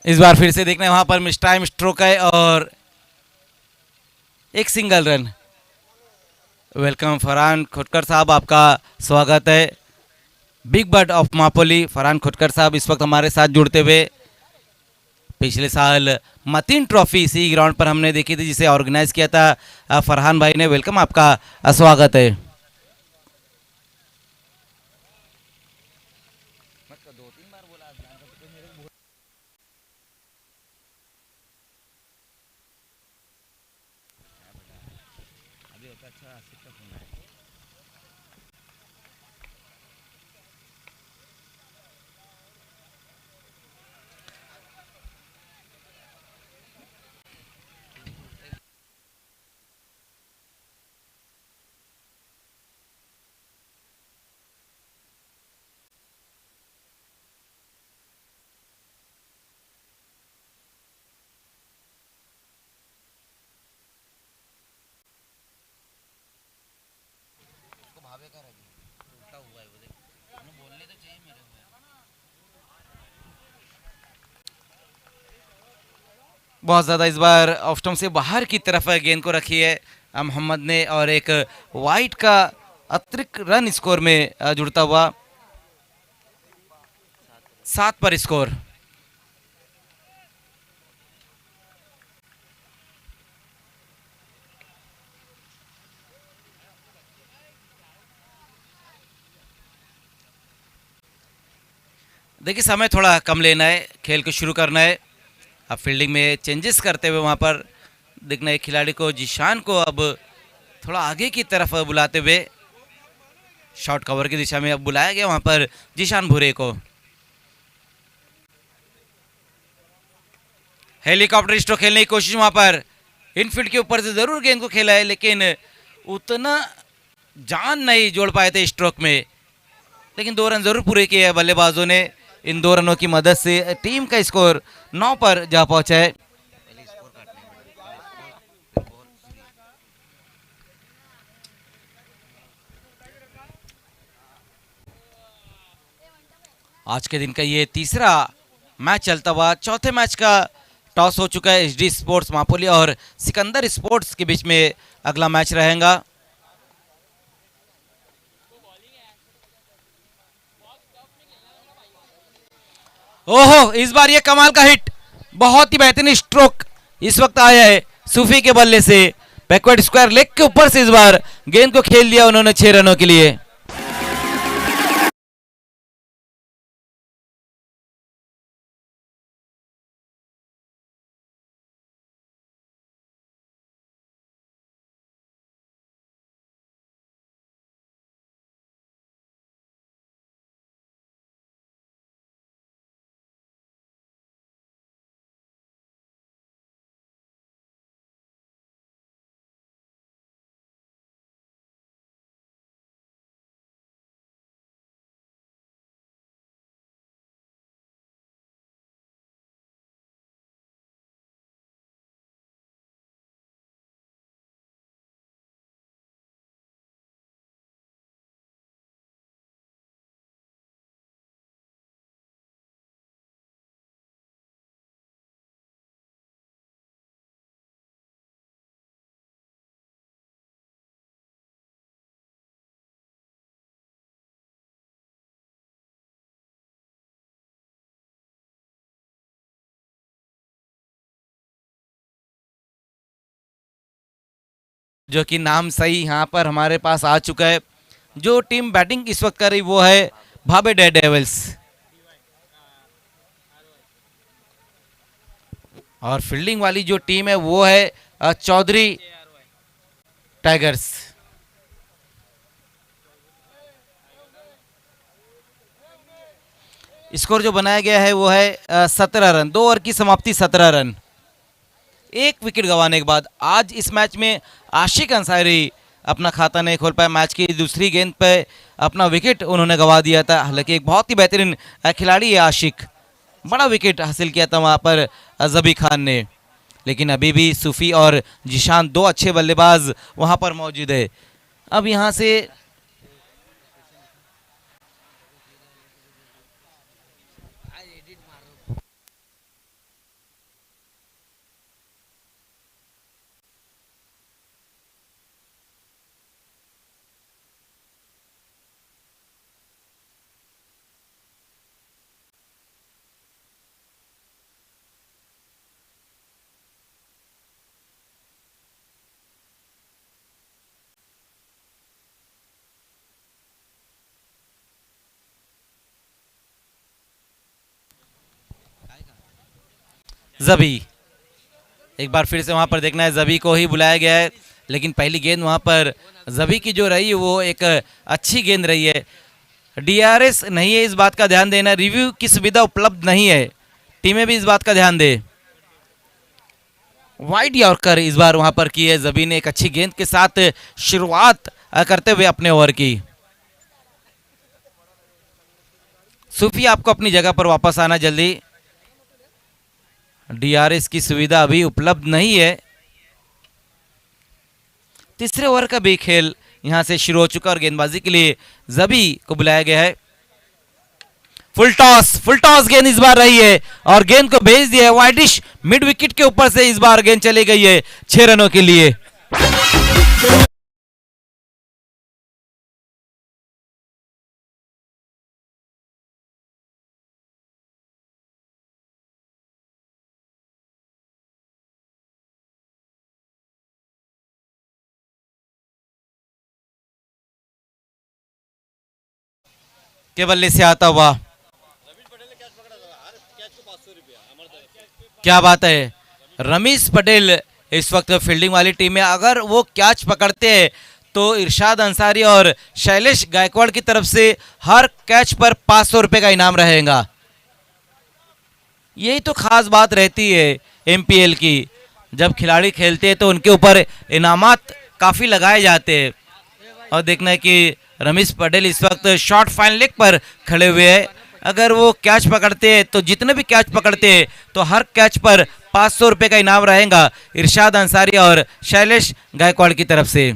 इस बार फिर से देखना है वहां पर मिस टाइम स्ट्रोक है और एक single run. Welcome Farhan Khotkar साहब, आपका स्वागत है। Big bird of मापोली Farhan Khotkar साहब इस वक्त हमारे साथ जुड़ते हुए। पिछले साल मतीन ट्रॉफी इसी ग्राउंड पर हमने देखी थी जिसे ऑर्गेनाइज किया था फरहान भाई ने। वेलकम, आपका स्वागत है। बहुत ज़्यादा इस बार ऑफ स्टंप से बाहर की तरफ गेंद को रखी है मोहम्मद ने और एक वाइट का अतिरिक्त रन स्कोर में जुड़ता हुआ 7 पर स्कोर। देखिए समय थोड़ा कम लेना है, खेल को शुरू करना है। अब फील्डिंग में चेंजेस करते हुए वहाँ पर देखना है खिलाड़ी को, जिशान को अब थोड़ा आगे की तरफ बुलाते हुए शॉर्ट कवर की दिशा में अब बुलाया गया वहाँ पर जिशान भुरे को। हेलीकॉप्टर स्ट्रोक खेलने की कोशिश वहाँ पर इनफील्ड के ऊपर से ज़रूर गेंद को खेला है लेकिन उतना जान नहीं जोड़ पाए थे स्ट्रोक में, लेकिन 2 रन ज़रूर पूरे किए हैं बल्लेबाजों ने। इन 2 रनों की मदद से टीम का स्कोर 9 पर जा पहुंचा है। आज के दिन का ये तीसरा मैच चलता हुआ, चौथे मैच का टॉस हो चुका है। एचडी स्पोर्ट्स मापोली और सिकंदर स्पोर्ट्स के बीच में अगला मैच रहेगा। ओहो, इस बार ये कमाल का हिट, बहुत ही बेहतरीन स्ट्रोक इस वक्त आया है सूफी के बल्ले से। बैकवर्ड स्क्वायर लेग के ऊपर से इस बार गेंद को खेल दिया उन्होंने 6 रनों के लिए। जो कि नाम सही यहाँ पर हमारे पास आ चुका है। जो टीम बैटिंग इस वक्त कर रही वो है भाभे डेयर डेविल्स और फील्डिंग वाली जो टीम है वो है चौधरी टाइगर्स। स्कोर जो बनाया गया है वो है 17 रन। 2 ओवर की समाप्ति 17 रन। 1 विकेट गंवाने के बाद आज इस मैच में आशिक अंसारी अपना खाता नहीं खोल पाया। मैच की दूसरी गेंद पे अपना विकेट उन्होंने गंवा दिया था। हालांकि एक बहुत ही बेहतरीन खिलाड़ी है आशिक, बड़ा विकेट हासिल किया था वहाँ पर जबी खान ने। लेकिन अभी भी सूफी और जिशान 2 अच्छे बल्लेबाज वहाँ पर मौजूद है। अब यहाँ से जबी। एक बार फिर से वहां पर देखना है, जबी को ही बुलाया गया है, लेकिन पहली गेंद वहां पर जबी की जो रही वो एक अच्छी गेंद रही है। डीआरएस नहीं है, इस बात का ध्यान देना, रिव्यू की सुविधा उपलब्ध नहीं है, टीमें भी इस बात का ध्यान दे। वाइड यॉर्कर इस बार वहां पर की है जबी ने, एक अच्छी गेंद के साथ शुरुआत करते हुए अपने ओवर की। सूफी आपको अपनी जगह पर वापस आना जल्दी, डीआरएस की सुविधा अभी उपलब्ध नहीं है। तीसरे ओवर का भी खेल यहां से शुरू हो चुका और गेंदबाजी के लिए जबी को बुलाया गया है। फुल टॉस गेंद इस बार रही है और गेंद को भेज दिया है वाइडिश मिड विकेट के ऊपर से, इस बार गेंद चली गई है 6 रनों के लिए। केवल से आता हुआ, क्या बात है, रमीश पटेल इस वक्त फील्डिंग वाली टीम में, अगर वो कैच पकड़ते हैं तो इरशाद अंसारी और शैलेश गायकवाड़ की तरफ से हर कैच पर 500 रुपए का इनाम रहेगा। यही तो खास बात रहती है एमपीएल की, जब खिलाड़ी खेलते हैं तो उनके ऊपर इनामात काफ़ी लगाए जाते हैं। और देखना है कि रमीश पटेल इस वक्त शॉर्ट फाइन लेग पर खड़े हुए हैं, अगर वो कैच पकड़ते हैं तो जितने भी कैच पकड़ते हैं तो हर कैच पर 500 रुपए का इनाम रहेगा इरशाद अंसारी और शैलेश गायकवाड़ की तरफ से।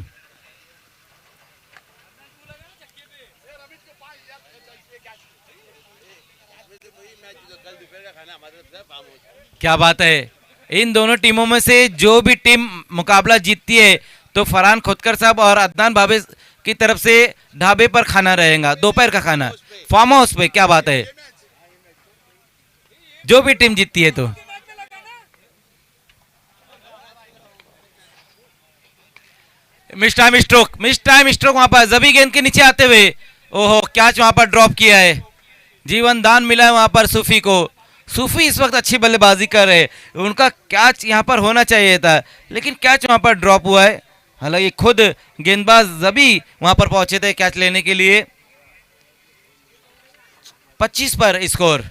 क्या बात है, इन दोनों टीमों में से जो भी टीम मुकाबला जीतती है तो फरहान खोदकर साहब और अदनान भावे की तरफ से ढाबे पर खाना रहेगा, दोपहर का खाना फार्म हाउस पे। क्या बात है, जो भी टीम जीतती है तो। मिस टाइम स्ट्रोक वहां पर जबी गेंद के नीचे आते हुए, ओहो कैच वहां पर ड्रॉप किया है, जीवन दान मिला है वहां पर सूफी को। सूफी इस वक्त अच्छी बल्लेबाजी कर रहे हैं, उनका कैच यहां पर होना चाहिए था, लेकिन कैच वहां पर ड्रॉप हुआ है। हालांकि खुद गेंदबाज जबी वहां पर पहुंचे थे कैच लेने के लिए। 25 पर स्कोर।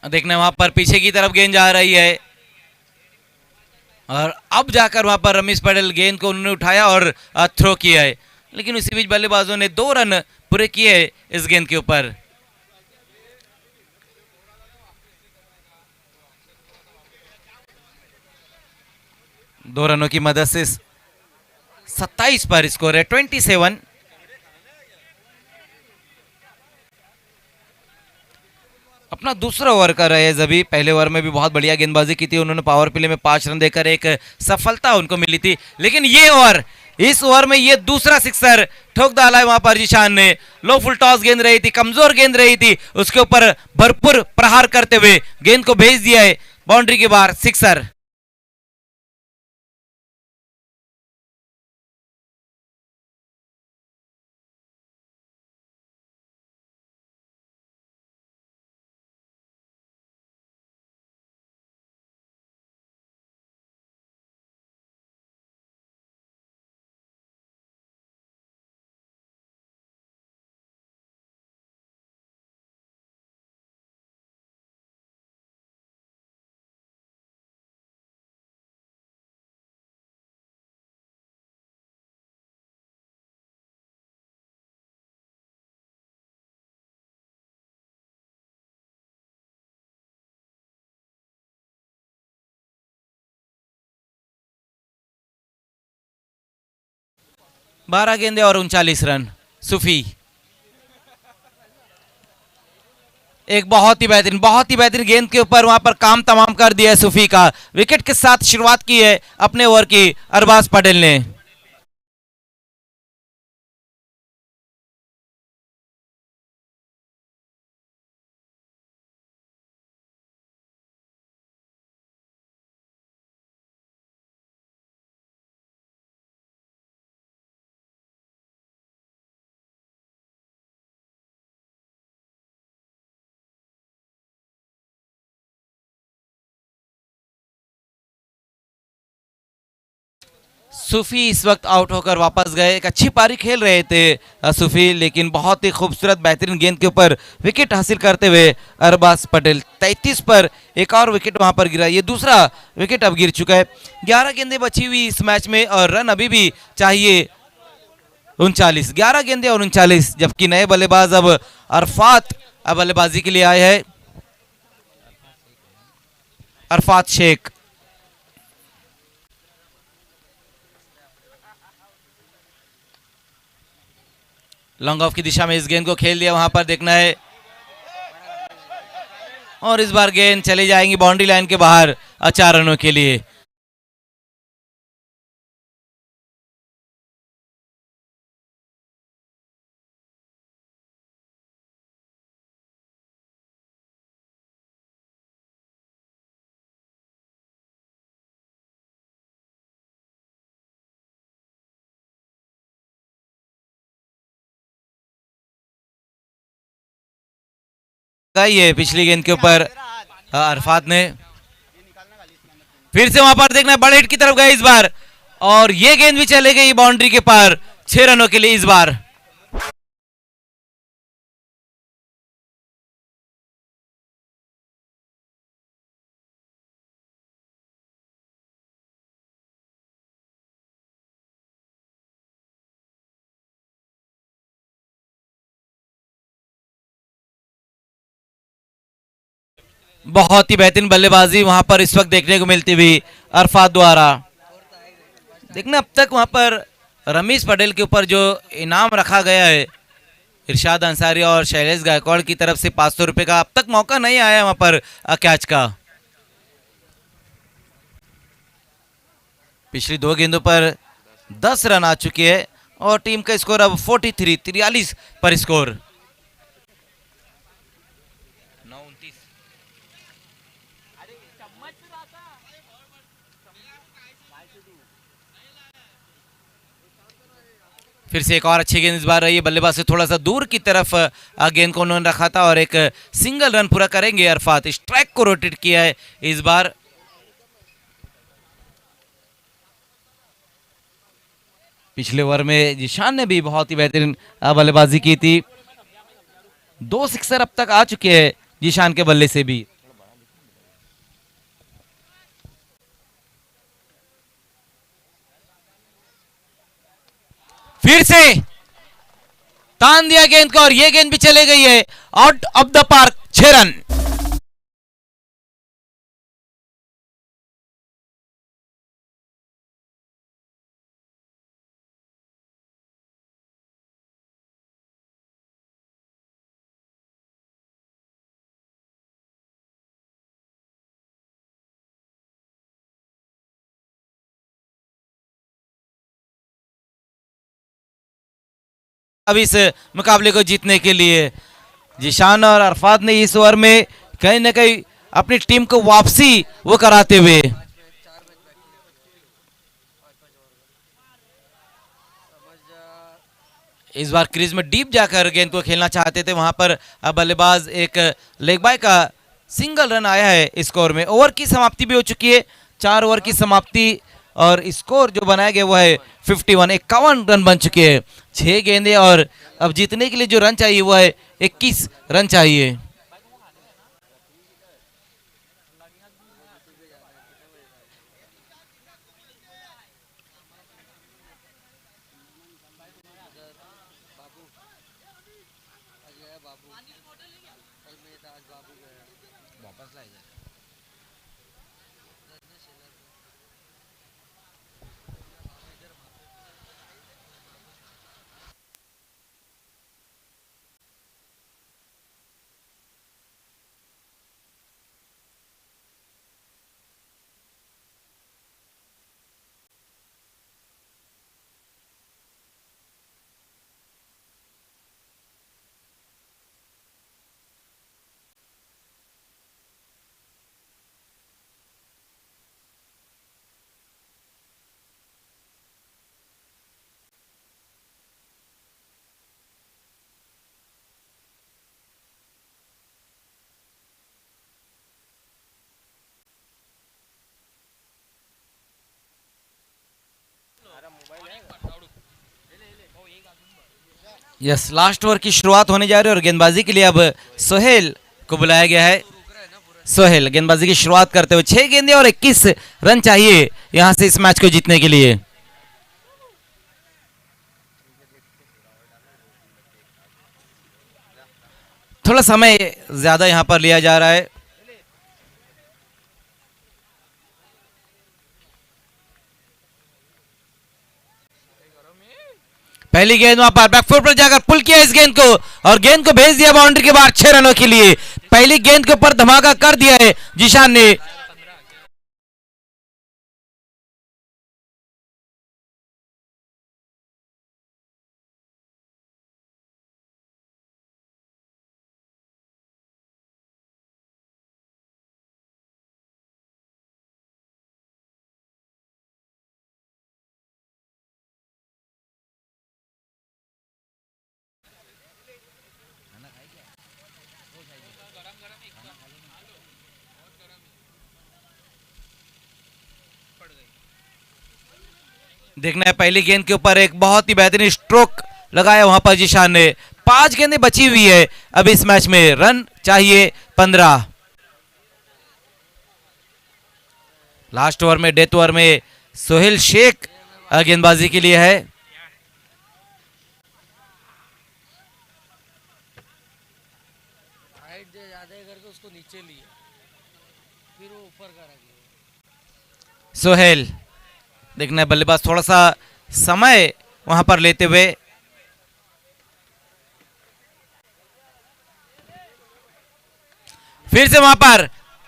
देखना वहां पर पीछे की तरफ गेंद जा रही है और अब जाकर वहां पर रमीश पटेल गेंद को उन्होंने उठाया और थ्रो किया है, लेकिन उसी बीच बल्लेबाजों ने 2 रन पूरे किए इस गेंद के ऊपर। दो रनों की मदद से 27 पर स्कोर है 27। अपना दूसरा ओवर कर रहे हैं जबी, पहले ओवर में भी बहुत बढ़िया गेंदबाजी की थी उन्होंने, पावर प्ले में 5 रन देकर एक सफलता उनको मिली थी, लेकिन ये ओवर, इस ओवर में ये दूसरा सिक्सर ठोक डाला है वहां पर जिशान ने। लो फुल टॉस गेंद रही थी, कमजोर गेंद रही थी, उसके ऊपर भरपूर प्रहार करते हुए गेंद को भेज दिया है बाउंड्री के बाहर, सिक्सर। बारह गेंदे और 39 रन। सूफी एक बहुत ही बेहतरीन गेंद के ऊपर वहां पर काम तमाम कर दिया है सूफी का, विकेट के साथ शुरुआत की है अपने ओवर की अरबाज पटेल ने। सूफी इस वक्त आउट होकर वापस गए। एक अच्छी पारी खेल रहे थे सूफी, लेकिन बहुत ही खूबसूरत बेहतरीन गेंद के ऊपर विकेट हासिल करते हुए अरबाज पटेल 33 पर एक और विकेट वहां पर गिरा। ये दूसरा विकेट अब गिर चुका है। 11 गेंदें बची हुई इस मैच में और रन अभी भी चाहिए 39। 11 गेंदें और 39, जबकि नए बल्लेबाज अब अरफात अब बल्लेबाजी के लिए आए हैं। अरफात शेख लॉन्ग ऑफ की दिशा में इस गेंद को खेल दिया, वहां पर देखना है और इस बार गेंद चली जाएंगी बाउंड्री लाइन के बाहर 4 रनों के लिए। ये पिछली गेंद के ऊपर अरफात ने फिर से वहां पर देखना है, बड़े हिट की तरफ गए इस बार और ये गेंद भी चले गई बाउंड्री के पार 6 रनों के लिए इस बार। बहुत ही बेहतरीन बल्लेबाजी वहां पर इस वक्त देखने को मिलती हुई अरफात द्वारा। देखना अब तक वहां पर रमीश पटेल के ऊपर जो इनाम रखा गया है इरशाद अंसारी और शैलेश गायकवाड़ की तरफ से 500 रुपए का, अब तक मौका नहीं आया वहां पर कैच का। पिछली 2 गेंदों पर 10 रन आ चुके हैं और टीम का स्कोर अब 43 पर स्कोर। फिर से एक और अच्छी गेंद इस बार रही है, बल्लेबाज से थोड़ा सा दूर की तरफ गेंद को उन्होंने रखा था और एक सिंगल रन पूरा करेंगे अरफात। स्ट्राइक को रोटेट किया है इस बार। पिछले ओवर में जिशान ने भी बहुत ही बेहतरीन बल्लेबाजी की थी। 2 सिक्सर अब तक आ चुके हैं जिशान के बल्ले से भी। फिर से तान दिया गेंद को और ये गेंद भी चले गई है out of the park, 6 run. अब इस मुकाबले को जीतने के लिए जिशान और अरफात ने इस ओवर में कहीं ना कहीं अपनी टीम को वापसी वो कराते हुए इस बार क्रीज में डीप जाकर गेंद को खेलना चाहते थे। वहां पर बल्लेबाज एक लेग बाय का सिंगल रन आया है स्कोर में। ओवर की समाप्ति भी हो चुकी है, 4 ओवर की समाप्ति और स्कोर जो बनाया गया वो है 51 रन बन चुके हैं। 6 गेंदें और अब जीतने के लिए जो रन चाहिए वो है 21 रन चाहिए। यस, लास्ट ओवर की शुरुआत होने जा रही है और गेंदबाजी के लिए अब सोहेल को बुलाया गया है। सोहेल गेंदबाजी की शुरुआत करते हुए 6 गेंदें और 21 रन चाहिए यहां से इस मैच को जीतने के लिए। थोड़ा समय ज्यादा यहां पर लिया जा रहा है। पहली गेंद वहां पर बैकफुट पर जाकर पुल किया इस गेंद को और गेंद को भेज दिया बाउंड्री के बाहर 6 रनों के लिए। पहली गेंद के ऊपर धमाका कर दिया है जीशान ने। देखना है पहली गेंद के ऊपर एक बहुत ही बेहतरीन स्ट्रोक लगाया वहां पर जीशान ने। 5 गेंदें बची हुई है अब इस मैच में, रन चाहिए 15। लास्ट ओवर में, डेथ ओवर में सोहेल शेख गेंदबाजी के लिए है। सोहेल देखना है बल्लेबाज थोड़ा सा समय वहां पर लेते हुए। फिर से वहां पर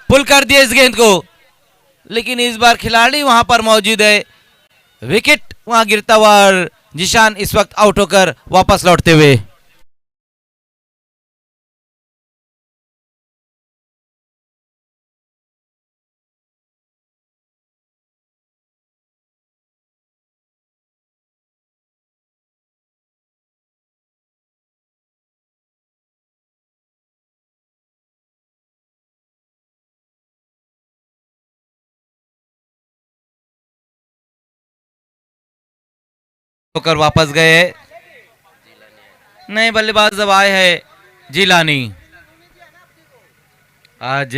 पुल कर दिया इस गेंद को, लेकिन इस बार खिलाड़ी वहां पर मौजूद है। विकेट वहां गिरता हुआ और जीशान इस वक्त आउट होकर वापस लौटते हुए। होकर वापस गए। नए बल्लेबाज जब आए हैं जिलानी। आज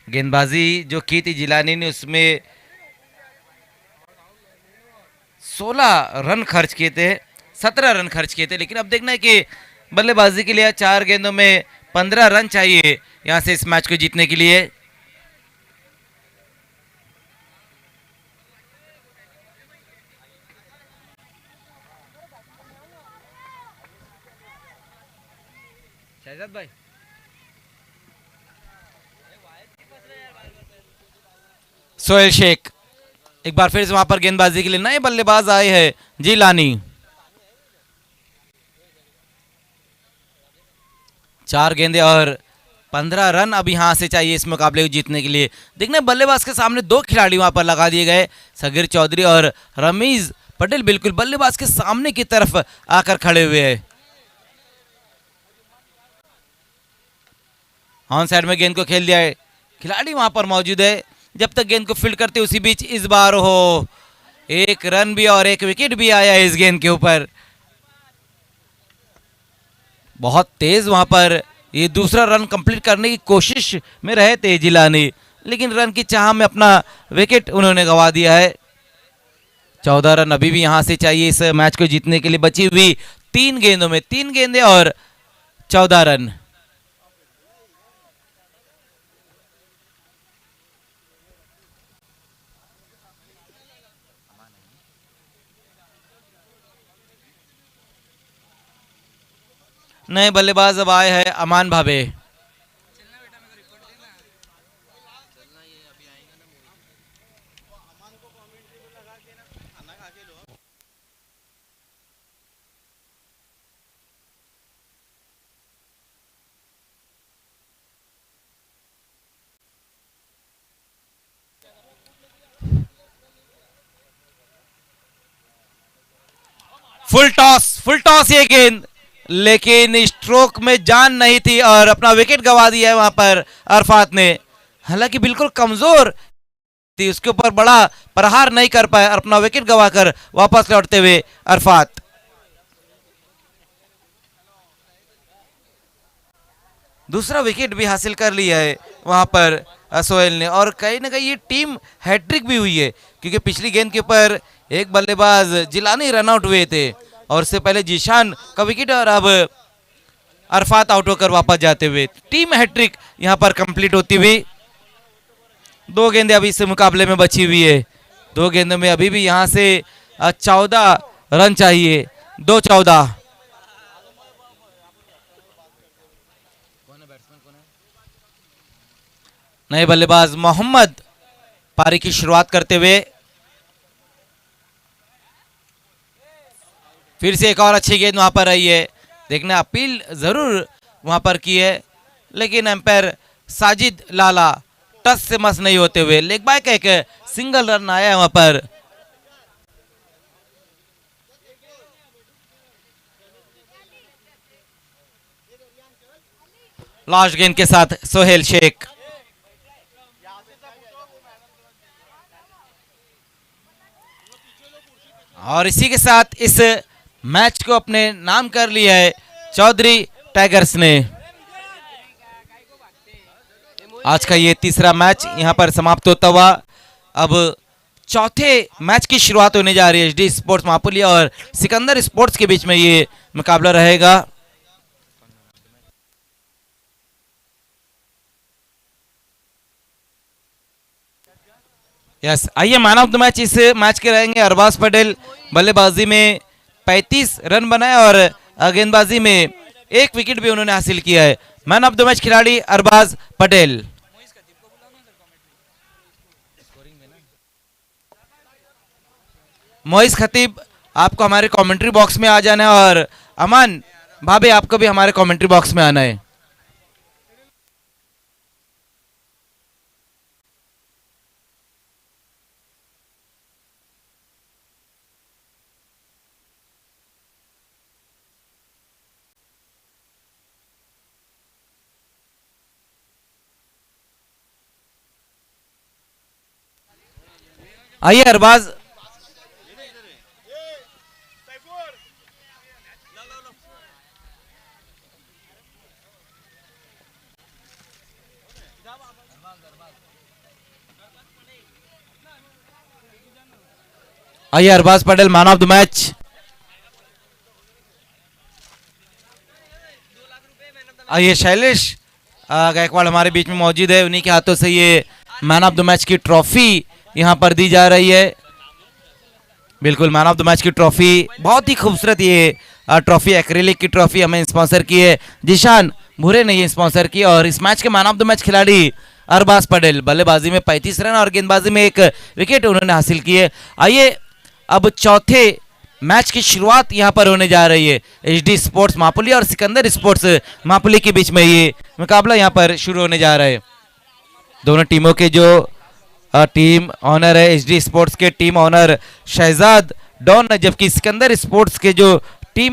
गेंदबाजी जो की थी जिलानी ने, उसमें 16 रन खर्च किए थे, 17 रन खर्च किए थे। लेकिन अब देखना है कि बल्लेबाजी के लिए 4 गेंदों में 15 रन चाहिए यहां से इस मैच को जीतने के लिए। भाई सोहेल शेख एक बार फिर से वहां पर गेंदबाजी के लिए नए बल्लेबाज आए हैं जिलानी। 4 गेंदे और 15 रन अब यहां से चाहिए इस मुकाबले को जीतने के लिए। देखने बल्लेबाज के सामने 2 खिलाड़ी वहां पर लगा दिए गए, सगीर चौधरी और रमीज पटेल बिल्कुल बल्लेबाज के सामने की तरफ आकर खड़े हुए हैं। ऑन साइड में गेंद को खेल दिया है, खिलाड़ी वहां पर मौजूद है। जब तक गेंद को फील्ड करते उसी बीच इस बार हो 1 रन भी और 1 विकेट भी आया इस गेंद के ऊपर। बहुत तेज वहां पर ये दूसरा रन कंप्लीट करने की कोशिश में रहे थे जिलानी, लेकिन रन की चाह में अपना विकेट उन्होंने गंवा दिया है। 14 रन अभी भी यहां से चाहिए इस मैच को जीतने के लिए। बची हुई 3 गेंदों में 3 गेंदें और 14 रन। नए बल्लेबाज अब आए हैं अमान भावे। फुल टॉस ये गेंद, लेकिन स्ट्रोक में जान नहीं थी और अपना विकेट गंवा दिया है वहां पर अरफात ने। हालांकि बिल्कुल कमजोर थी, उसके ऊपर बड़ा प्रहार नहीं कर पाए और अपना विकेट गंवाकर वापस लौटते हुए अरफात। दूसरा विकेट भी हासिल कर लिया है वहां पर सोहेल ने, और कहीं ना कहीं ये टीम हैट्रिक भी हुई है, क्योंकि पिछली गेंद के ऊपर एक बल्लेबाज जिलानी रन आउट हुए थे और उससे पहले जीशान का विकेट, और अब अरफात आउट होकर वापस जाते हुए टीम हैट्रिक यहां पर कंप्लीट होती हुई। 2 गेंदें अभी इस मुकाबले में बची हुई है, 2 गेंदों में अभी भी यहां से 14 रन चाहिए, 2-14। नए बल्लेबाज मोहम्मद पारी की शुरुआत करते हुए फिर से एक और अच्छी गेंद वहां पर रही है। देखना, अपील जरूर वहां पर की है, लेकिन एम्पायर साजिद लाला टच से मस नहीं होते हुए लेग बाय का एक सिंगल रन आया है वहां पर। लास्ट गेंद के साथ सोहेल शेख। और इसी के साथ इस मैच को अपने नाम कर लिया है चौधरी टाइगर्स ने। आज का ये तीसरा मैच यहां पर समाप्त होता हुआ अब चौथे मैच की शुरुआत होने जा रही है। एचडी स्पोर्ट्स मापुलिया और सिकंदर स्पोर्ट्स के बीच में ये मुकाबला रहेगा। यस, आइए मैन ऑफ द मैच इस मैच के रहेंगे अरबाज पटेल। बल्लेबाजी में 35 रन बनाए और गेंदबाजी में 1 विकेट भी उन्होंने हासिल किया है। मैन ऑफ द मैच खिलाड़ी अरबाज पटेल। मोइस खतीब, आपको हमारे कमेंट्री बॉक्स में आ जाना है, और अमान भाभी आपको भी हमारे कमेंट्री बॉक्स में आना है। आइए अरबाज, आइए Arbaaz Patel man of the match. आइए शैलेश गायकवाड़ हमारे बीच में मौजूद है, उन्हीं के हाथों से ये मैन ऑफ द मैच की ट्रॉफी यहां पर दी जा रही है। बिल्कुल, मैन ऑफ द मैच की ट्रॉफी, बहुत ही खूबसूरत ये ट्रॉफी, एक्रेलिक की ट्रॉफी हमें स्पॉन्सर की है जिशान भूरे ने ये स्पॉन्सर की। और इस मैच के मैन ऑफ द मैच खिलाड़ी अरबाज पटेल, बल्लेबाजी में 35 रन और गेंदबाजी में 1 विकेट उन्होंने हासिल किए। आइए अब चौथे मैच की शुरुआत यहां पर होने जा रही है। एचडी स्पोर्ट्स मापुली और सिकंदर स्पोर्ट्स मापुली के बीच में ये मुकाबला यहां पर शुरू होने जा रहा है। दोनों टीमों के जो टीम ऑनर है, एचडी स्पोर्ट्स के टीम ऑनर शहजाद डॉन, जबकि सिकंदर स्पोर्ट्स के जो टीम